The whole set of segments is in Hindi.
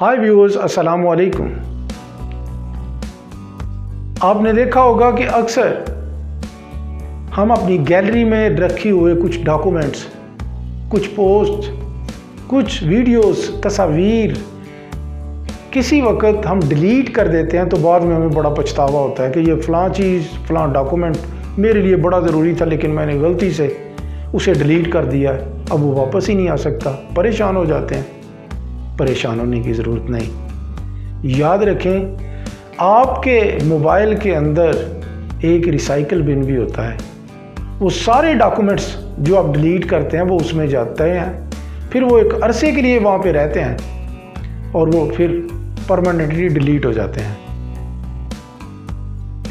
हाय व्यूअर्स, अस्सलाम वालेकुम। आपने देखा होगा कि अक्सर हम अपनी गैलरी में रखे हुए कुछ डॉक्यूमेंट्स, कुछ पोस्ट, कुछ वीडियोस, तस्वीर किसी वक्त हम डिलीट कर देते हैं तो बाद में हमें बड़ा पछतावा होता है कि ये फ़लाँ चीज़, फ़लाँ डॉक्यूमेंट मेरे लिए बड़ा ज़रूरी था लेकिन मैंने गलती से उसे डिलीट कर दिया है, अब वो वापस ही नहीं आ सकता। परेशान हो जाते हैं। परेशान होने की ज़रूरत नहीं। याद रखें, आपके मोबाइल के अंदर एक रिसाइकल बिन भी होता है। वो सारे डॉक्यूमेंट्स जो आप डिलीट करते हैं वो उसमें जाते हैं, फिर वो एक अरसे के लिए वहाँ पे रहते हैं और वो फिर परमानेंटली डिलीट हो जाते हैं।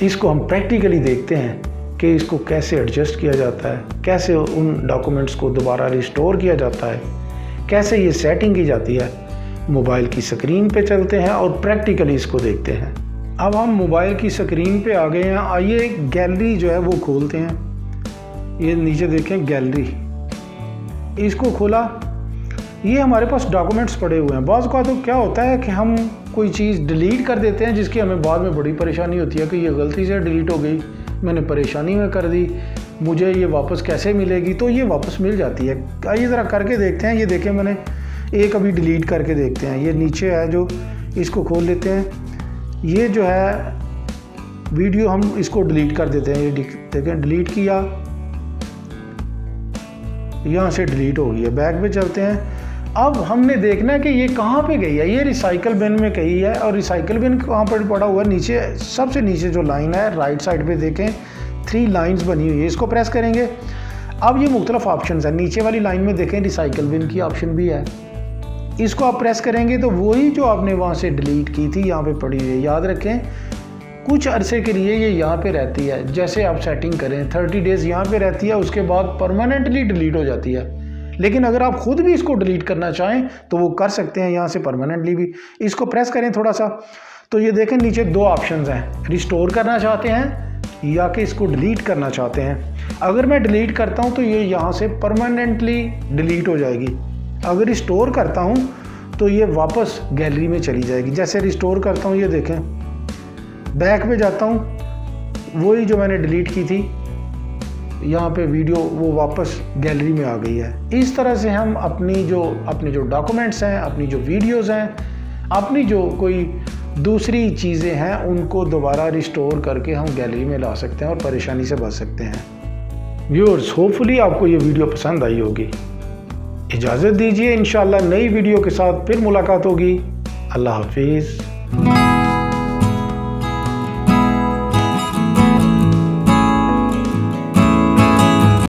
इसको हम प्रैक्टिकली देखते हैं कि इसको कैसे एडजस्ट किया जाता है, कैसे उन डॉक्यूमेंट्स को दोबारा रिस्टोर किया जाता है, कैसे ये सेटिंग की जाती है। मोबाइल की स्क्रीन पे चलते हैं और प्रैक्टिकली इसको देखते हैं। अब हम मोबाइल की स्क्रीन पे आ गए हैं। आइए गैलरी जो है वो खोलते हैं। ये नीचे देखें गैलरी, इसको खोला। ये हमारे पास डॉक्यूमेंट्स पड़े हुए हैं। बाज़ का तो क्या होता है कि हम कोई चीज़ डिलीट कर देते हैं जिसकी हमें बाद में बड़ी परेशानी होती है कि ये गलती से डिलीट हो गई, मैंने परेशानी में कर दी, मुझे ये वापस कैसे मिलेगी। तो ये वापस मिल जाती है। आइए ज़रा करके देखते हैं। ये देखें, मैंने एक अभी डिलीट करके देखते हैं। ये नीचे है जो, इसको खोल लेते हैं। ये जो है वीडियो, हम इसको डिलीट कर देते हैं। ये देखें, डिलीट किया, यहाँ से डिलीट हो गई है। बैक पे चलते हैं। अब हमने देखना है कि ये कहाँ पे गई है। ये रिसाइकल बिन में गई है। और रिसाइकल बिन कहाँ पर पड़ा हुआ है? नीचे, सबसे नीचे जो लाइन है राइट साइड पे देखें, 3 लाइन्स बनी हुई है। इसको प्रेस करेंगे। अब ये मुख्तलिफ ऑप्शन है। नीचे वाली लाइन में देखें रिसाइकल बिन की ऑप्शन भी है। इसको आप प्रेस करेंगे तो वही जो आपने वहाँ से डिलीट की थी यहाँ पे पड़ी हुई है। याद रखें, कुछ अरसे के लिए ये यहाँ पे रहती है। जैसे आप सेटिंग करें 30 डेज़ यहाँ पे रहती है, उसके बाद परमानेंटली डिलीट हो जाती है। लेकिन अगर आप खुद भी इसको डिलीट करना चाहें तो वो कर सकते हैं यहाँ से परमानेंटली भी। इसको प्रेस करें थोड़ा सा तो ये देखें नीचे 2 ऑप्शंस हैं, रिस्टोर करना चाहते हैं या कि इसको डिलीट करना चाहते हैं। अगर मैं डिलीट करता हूँ तो ये यहाँ से परमानेंटली डिलीट हो जाएगी। अगर रिस्टोर करता हूँ तो ये वापस गैलरी में चली जाएगी। जैसे रिस्टोर करता हूँ, ये देखें, बैक पे जाता हूँ, वही जो मैंने डिलीट की थी यहाँ पे वीडियो, वो वापस गैलरी में आ गई है। इस तरह से हम अपने जो डॉक्यूमेंट्स हैं, अपनी जो वीडियोस हैं, अपनी जो कोई दूसरी चीज़ें हैं, उनको दोबारा रिस्टोर करके हम गैलरी में ला सकते हैं और परेशानी से बच सकते हैं। व्यूअर्स, होपफुली आपको ये वीडियो पसंद आई होगी। इजाज़त दीजिए, इंशाअल्लाह नई वीडियो के साथ फिर मुलाकात होगी। अल्लाह हाफिज़।